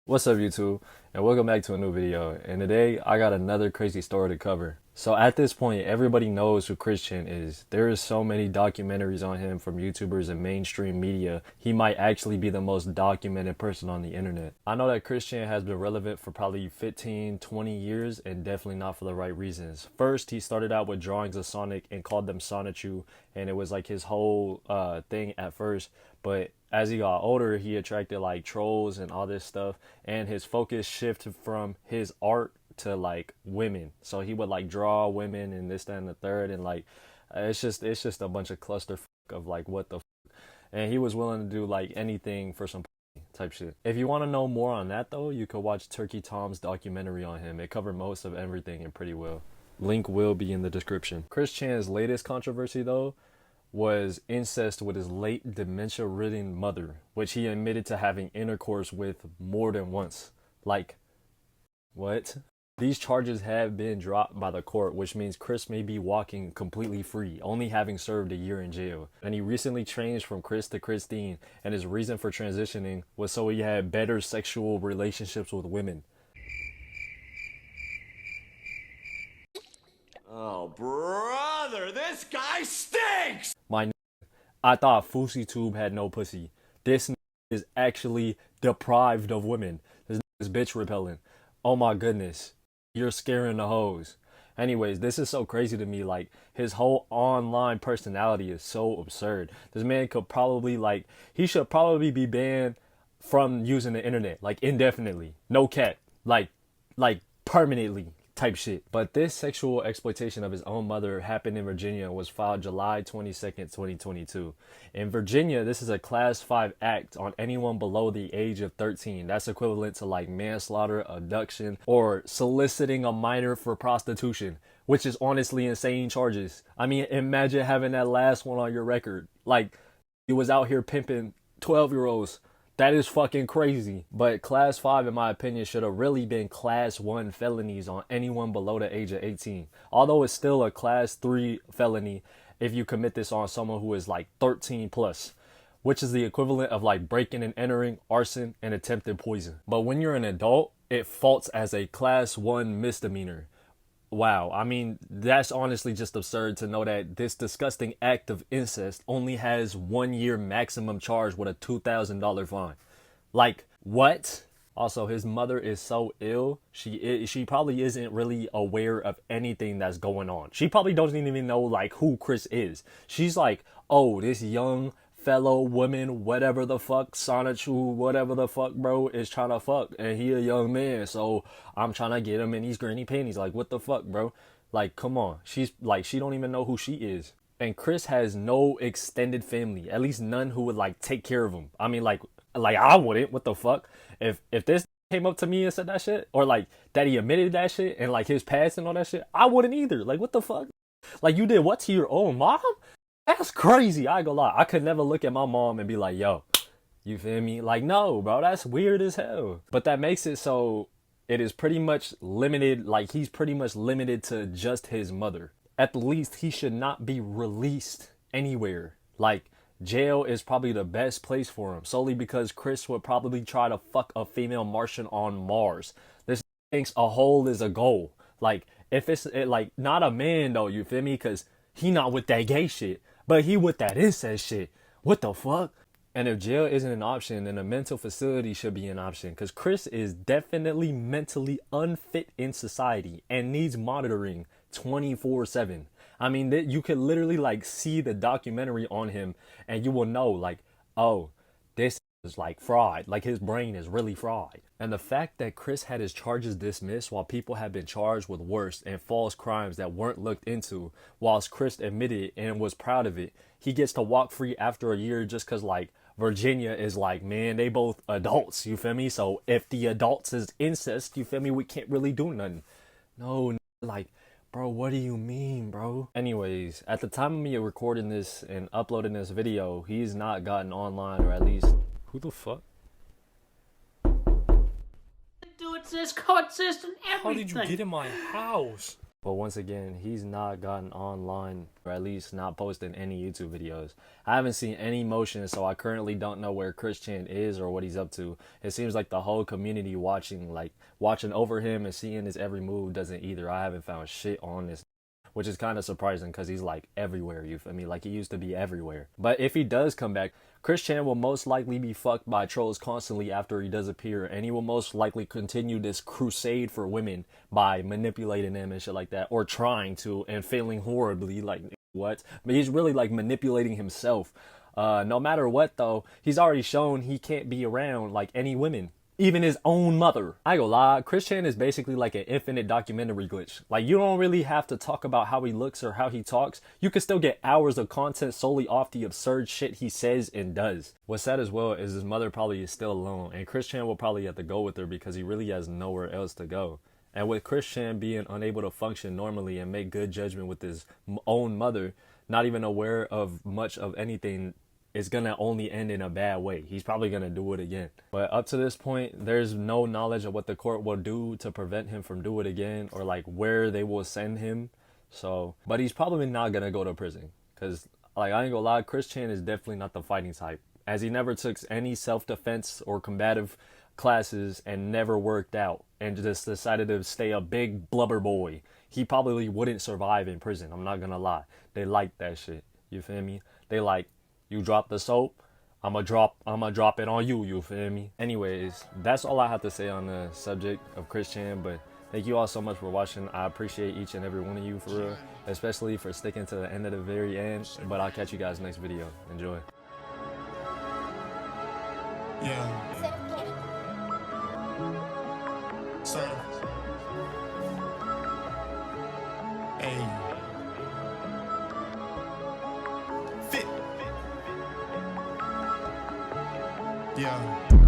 What's up YouTube, and welcome back to a new video. And today I got another crazy story to cover. So at this point everybody knows who Chris Chan is. There is so many documentaries on him from YouTubers and mainstream media. He might actually be the most documented person on the internet. I know that Chris Chan has been relevant for probably 15-20 years, and definitely not for the right reasons. First, he started out with drawings of Sonic and called them Sonichu, and it was like his whole thing at first. But as he got older, he attracted like trolls and all this stuff, and his focus shifted from his art to like women. So he would like draw women and this, that, and the third, and like it's just a bunch of cluster of like what the and he was willing to do like anything for some type shit. If you want to know more on that though, you could watch Turkey Tom's documentary on him. It covered most of everything and pretty well. Link will be in the description. Chris Chan's latest controversy though was incest with his late dementia-ridden mother, which he admitted to having intercourse with more than once. Like, what? These charges have been dropped by the court, which means Chris may be walking completely free, only having served a year in jail. And he recently changed from Chris to Christine, and his reason for transitioning was so he had better sexual relationships with women. Oh, brother, this guy stinks! I thought FouseyTube had no pussy. This is actually deprived of women. This is bitch repellent. Oh my goodness. You're scaring the hoes. Anyways, this is so crazy to me. Like, his whole online personality is so absurd. This man could probably, like, he should probably be banned from using the internet, like, indefinitely. No cap. Like, permanently type shit. But this sexual exploitation of his own mother happened in Virginia and was filed July 22nd, 2022. In Virginia, this is a class 5 act on anyone below the age of 13. That's equivalent to like manslaughter, abduction, or soliciting a minor for prostitution, which is honestly insane charges. I mean, imagine having that last one on your record. Like, he was out here pimping 12-year-olds. That is fucking crazy. But class 5, in my opinion, should have really been class 1 felonies on anyone below the age of 18. Although it's still a class 3 felony if you commit this on someone who is like 13 plus, which is the equivalent of like breaking and entering, arson, and attempted poison. But when you're an adult, it faults as a class 1 misdemeanor. Wow, I mean, that's honestly just absurd to know that this disgusting act of incest only has 1 year maximum charge with a $2,000 fine. Like, what? Also, his mother is so ill, she probably isn't really aware of anything that's going on. She probably doesn't even know like who Chris is. She's like, oh, this young fellow woman, whatever the fuck, Sonichu, whatever the fuck, bro, is trying to fuck, and he a young man, so I'm trying to get him in these granny panties. Like, what the fuck, bro? Like, come on. She's like, she don't even know who she is. And Chris has no extended family, at least none who would like take care of him. I mean, like I wouldn't. What the fuck? If this came up to me and said that shit, or like that he admitted that shit and like his past and all that shit, I wouldn't either. Like, what the fuck? Like, you did what to your own mom? That's crazy. I ain't gonna lie. I could never look at my mom and be like, yo, you feel me? Like, no, bro, that's weird as hell. But that makes it so it is pretty much limited. Like, he's pretty much limited to just his mother. At the least, he should not be released anywhere. Like, jail is probably the best place for him, solely because Chris would probably try to fuck a female Martian on Mars. This thinks a hole is a goal. Like, if it's like not a man though, you feel me? Because he not with that gay shit, but he with that incest shit. What the fuck? And if jail isn't an option, then a mental facility should be an option, because Chris is definitely mentally unfit in society and needs monitoring 24/7. I mean, you could literally like see the documentary on him and you will know like, oh, this is like fraud. Like, his brain is really fried. And the fact that Chris had his charges dismissed while people have been charged with worse and false crimes that weren't looked into, whilst Chris admitted it and was proud of it, he gets to walk free after a year just because like Virginia is like, man, they both adults, you feel me? So if the adults is incest, you feel me, we can't really do nothing. No, like, bro, what do you mean, bro? Anyways, at the time of me recording this and uploading this video, he's not gotten online, or at least, who the fuck? Do it, this court system, everything. How did you get in my house? But once again, he's not gotten online, or at least not posting any YouTube videos. I haven't seen any motion, so I currently don't know where Chris Chan is or what he's up to. It seems like the whole community watching over him and seeing his every move doesn't either. I haven't found shit on this, which is kind of surprising because he's like everywhere, you feel me? Like he used to be everywhere. But if he does come back, Chris Chan will most likely be fucked by trolls constantly after he does appear, and he will most likely continue this crusade for women by manipulating them and shit like that, or trying to and failing horribly. Like, what? But he's really like manipulating himself. No matter what though, he's already shown he can't be around like any women. Even his own mother. I ain't gonna lie, Chris Chan is basically like an infinite documentary glitch. Like, you don't really have to talk about how he looks or how he talks. You can still get hours of content solely off the absurd shit he says and does. What's sad as well is his mother probably is still alone, and Chris Chan will probably have to go with her because he really has nowhere else to go. And with Chris Chan being unable to function normally and make good judgment with his own mother, not even aware of much of anything, it's gonna only end in a bad way. He's probably gonna do it again. But up to this point, there's no knowledge of what the court will do to prevent him from doing it again, or like where they will send him. So, but he's probably not gonna go to prison, because like, I ain't gonna lie, Chris Chan is definitely not the fighting type, as he never took any self-defense or combative classes and never worked out and just decided to stay a big blubber boy. He probably wouldn't survive in prison. I'm not gonna lie. They like that shit. You feel me? They like, you drop the soap, I'ma drop it on you, you feel me? Anyways, that's all I have to say on the subject of Chris Chan, but thank you all so much for watching. I appreciate each and every one of you, for real, especially for sticking to the end of the very end. But I'll catch you guys next video. Enjoy. Yeah. So, hey. Fit. Yeah.